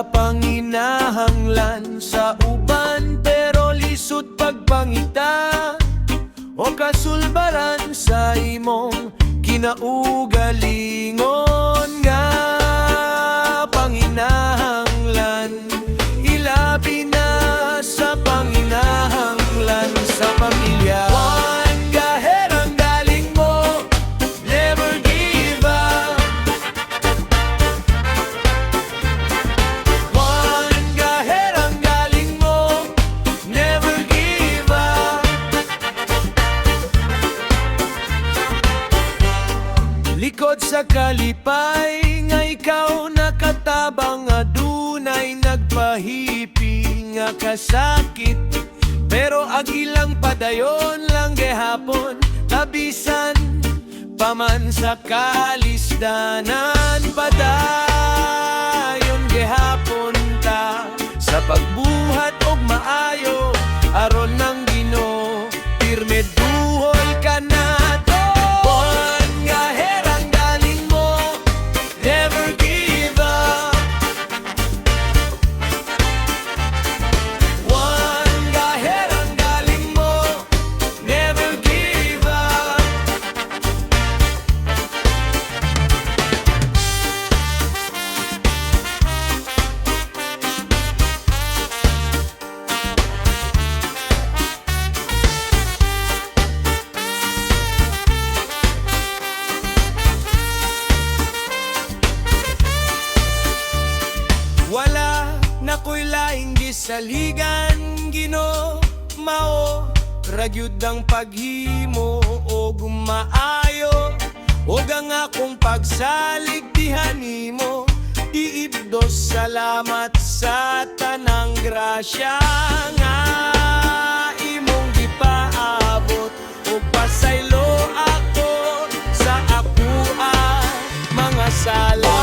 panginahanglan sa uban, pero lisod pagpangita o kasulbaran sa imong kinaugalingon nga panginahanglan. Ilabi na sa panginahanglan sa pamilya. Juan Gaher, ang galing mo, never give up. Juan Gaher, ang galing mo, never give up. Likod sa kalipay nga ikaw nakatabang, adunay nagpahipi nga kasakit, pero agilang padayon lang gihapon, tabisan paman sa kalisdanan. Padayon gihapon ta sa pagbuhat og maayo, aron ng Ginoo pirme duhol ka na to. Juan Gaher, ang galing mo, never give up. Juan Gaher, ang galing mo, never give up. Wala na ko'y laing gisaligan, Ginoo, mao ragyud ang paghimo o gumaayo, o ang akong pagsalig dihan nimo. Iibdos salamat sa tanang grasya nga imong gipaabot, o pasaylo ako sa akua mga sala.